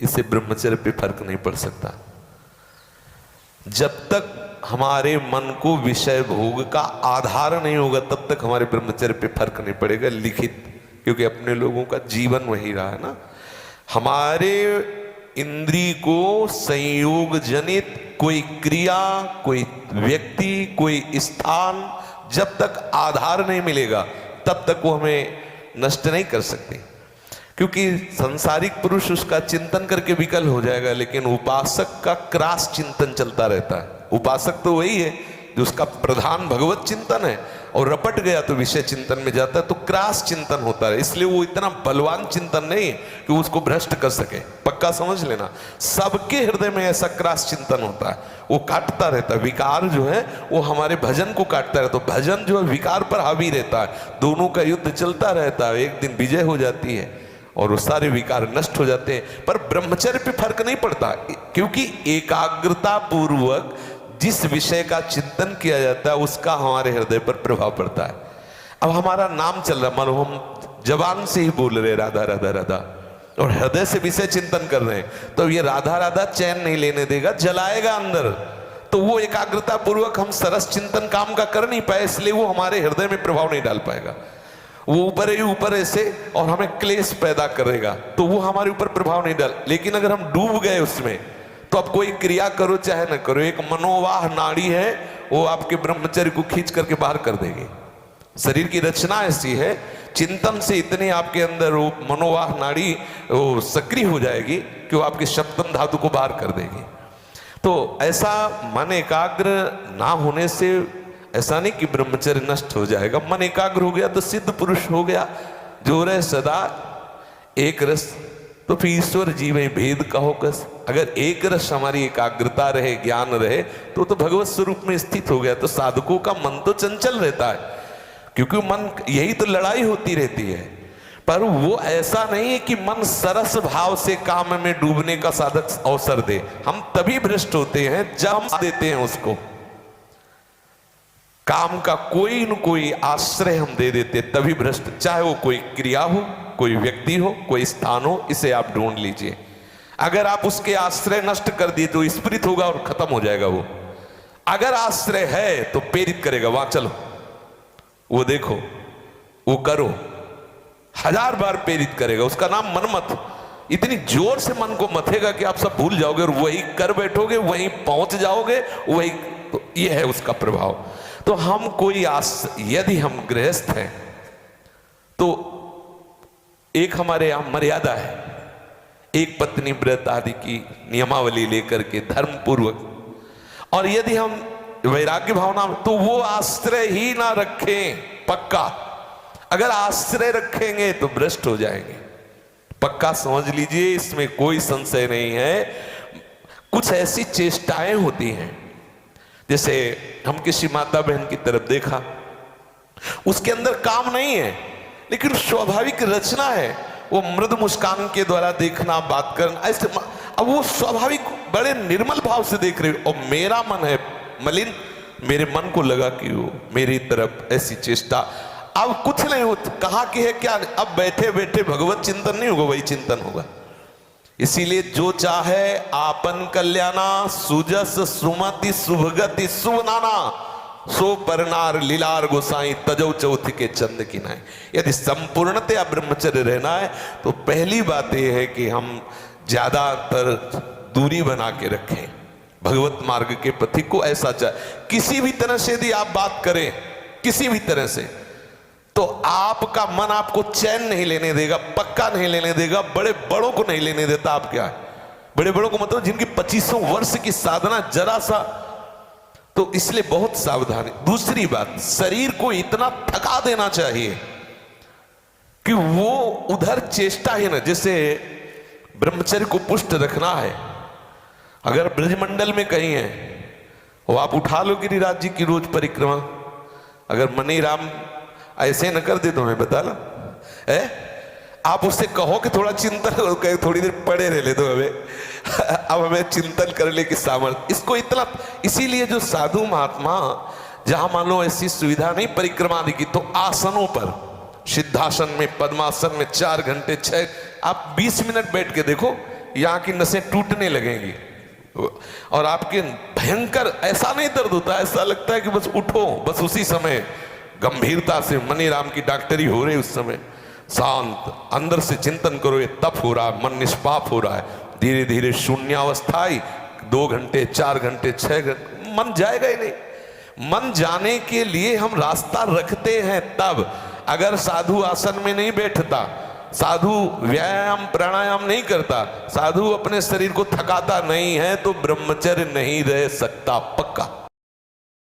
इससे ब्रह्मचर्य पे फर्क नहीं पड़ सकता। जब तक हमारे मन को विषय भोग का आधार नहीं होगा तब तक हमारे ब्रह्मचर्य पे फर्क नहीं पड़ेगा लिखित, क्योंकि अपने लोगों का जीवन वही रहा है ना। हमारे इंद्री को संयोग जनित कोई क्रिया, कोई व्यक्ति, कोई स्थान जब तक आधार नहीं मिलेगा तब तक वो हमें नष्ट नहीं कर सकते, क्योंकि संसारिक पुरुष उसका चिंतन करके विकल हो जाएगा, लेकिन उपासक का क्रास चिंतन चलता रहता है। उपासक तो वही है जो उसका प्रधान भगवत चिंतन है, और रपट गया तो विषय चिंतन में जाता है, तो क्रास चिंतन होता है। इसलिए वो इतना बलवान चिंतन नहीं है कि उसको भ्रष्ट कर सके। पक्का समझ लेना, सबके हृदय में ऐसा क्रास चिंतन होता है, वो काटता रहता है। विकार जो है वो हमारे भजन को काटता रहता है, तो भजन जो है विकार पर हावी रहता है, दोनों का युद्ध चलता रहता है। एक दिन विजय हो जाती है और वो सारे विकार नष्ट हो जाते हैं। पर ब्रह्मचर्य पे फर्क नहीं पड़ता, क्योंकि एकाग्रता पूर्वक जिस विषय का चिंतन किया जाता है उसका हमारे हृदय पर प्रभाव पड़ता है। अब हमारा नाम चल रहा, मानो हम जबान से ही बोल रहे राधा राधा राधा, और हृदय से विषय चिंतन कर रहे हैं, तो ये राधा राधा चैन नहीं लेने देगा, जलाएगा अंदर। तो वो एकाग्रता पूर्वक हम सरस चिंतन काम का कर नहीं पाए, इसलिए वो हमारे हृदय में प्रभाव नहीं डाल पाएगा। वो ऊपर ही ऊपर ऐसे और हमें क्लेश पैदा करेगा, तो वो हमारे ऊपर प्रभाव नहीं डाल। लेकिन अगर हम डूब गए उसमें, तो अब कोई क्रिया करो चाहे न करो, एक मनोवाह नाड़ी है वो आपके ब्रह्मचर्य को खींच करके बाहर कर देगी। शरीर की रचना ऐसी है, चिंतन से इतने आपके अंदर वो मनोवाह नाड़ी वो सक्रिय हो जाएगी कि वो आपके सप्तम धातु को बाहर कर देगी। तो ऐसा मन एकाग्र ना होने से ऐसा नहीं कि ब्रह्मचर्य नष्ट हो जाएगा। मन एकाग्र हो गया तो सिद्ध पुरुष हो गया, जो रहे सदा एक रस, तो फिर ईश्वर जीव है भेद कहो कस। अगर एक रस हमारी एकाग्रता रहे, ज्ञान रहे, तो भगवत स्वरूप में स्थित हो गया। तो साधकों का मन तो चंचल रहता है, क्योंकि मन, यही तो लड़ाई होती रहती है। पर वो ऐसा नहीं है कि मन सरस भाव से काम में डूबने का साधक अवसर दे। हम तभी भ्रष्ट होते हैं जब हम देते हैं उसको, काम का कोई न कोई आश्रय हम दे देते, तभी भ्रष्ट। चाहे वो कोई क्रिया हो, कोई व्यक्ति हो, कोई स्थान हो, इसे आप ढूंढ लीजिए। अगर आप उसके आश्रय नष्ट कर दिए तो स्फुरित होगा और खत्म हो जाएगा वो। अगर आश्रय है तो प्रेरित करेगा, वहां चलो, वो देखो, वो करो, 1000 बार प्रेरित करेगा। उसका नाम मनमत। इतनी जोर से मन को मथेगा कि आप सब भूल जाओगे और वही कर बैठोगे, वहीं पहुंच जाओगे, वही। तो ये है उसका प्रभाव। तो हम कोई यदि हम गृहस्थ हैं तो एक हमारे यहां मर्यादा है, एक पत्नी व्रत आदि की नियमावली लेकर के धर्म पूर्वक। और यदि हम वैराग्य भावना, तो वो आश्रय ही ना रखें, पक्का। अगर आश्रय रखेंगे तो भ्रष्ट हो जाएंगे, पक्का समझ लीजिए, इसमें कोई संशय नहीं है। कुछ ऐसी चेष्टाएं होती हैं, जैसे हम किसी माता बहन की तरफ देखा, उसके अंदर काम नहीं है, लेकिन स्वाभाविक रचना है, वो मृदु मुस्कान के द्वारा देखना, बात करना, ऐसे। अब वो स्वाभाविक बड़े निर्मल भाव से देख रहे हो, और मेरा मन है मलिन, मेरे मन को लगा कि वो मेरी तरफ ऐसी चेष्टा। अब कुछ नहीं हो, कहा कि है क्या, अब बैठे बैठे भगवत चिंतन नहीं होगा, वही चिंतन होगा। इसीलिए जो चाहे आपन कल्याणा, सुजस सुमति शुभगति शुभनाना, सो परनार लीलार गोसाई तजौ चौथ के चंद की नाय। यदि संपूर्णतया ब्रह्मचर्य रहना है तो पहली बात यह है कि हम ज्यादातर दूरी बना के रखें भगवत मार्ग के पथिक को। ऐसा चाहे किसी भी तरह से यदि आप बात करें, किसी भी तरह से, तो आपका मन आपको चैन नहीं लेने देगा, पक्का नहीं लेने देगा, बड़े बड़ों को नहीं लेने देता। आप क्या है, बड़े बड़ों को मतलब जिनकी 2500 वर्ष की साधना जरा सा, तो इसलिए बहुत सावधानी। दूसरी बात, शरीर को इतना थका देना चाहिए कि वो उधर चेष्टा ही ना, जैसे ब्रह्मचर्य को पुष्ट रखना है। अगर ब्रजमंडल में कहीं है, वो आप उठा लो गिरिराज जी की रोज परिक्रमा, अगर मनी राम ऐसे न कर दे तो हमें बता लो है, आप उससे कहो कि थोड़ा चिंतन, थोड़ी देर पड़े रह ले दो हमें, अब हमें चिंतन करने की सामर्थ्य, इसको इतना। इसीलिए जो साधु महात्मा, जहां मान लो ऐसी सुविधा नहीं परिक्रमा आदि की, तो आसनों पर, सिद्धासन में, पद्मासन में 4 घंटे 6, आप 20 मिनट बैठ के देखो, यहाँ की नसें टूटने लगेंगी और आपके भयंकर ऐसा नहीं दर्द होता, ऐसा लगता है कि बस उठो। बस उसी समय गंभीरता से मनीराम की डॉक्टरी हो रही, उस समय शांत अंदर से चिंतन करो, ये तप हो रहा है, मन निष्पाप हो रहा है। धीरे धीरे शून्यावस्था आई, 2 घंटे 4 घंटे 6 घंटे, मन जाएगा ही नहीं। मन जाने के लिए हम रास्ता रखते हैं तब। अगर साधु आसन में नहीं बैठता, साधु व्यायाम प्राणायाम नहीं करता, साधु अपने शरीर को थकाता नहीं है, तो ब्रह्मचर्य नहीं रह सकता, पक्का।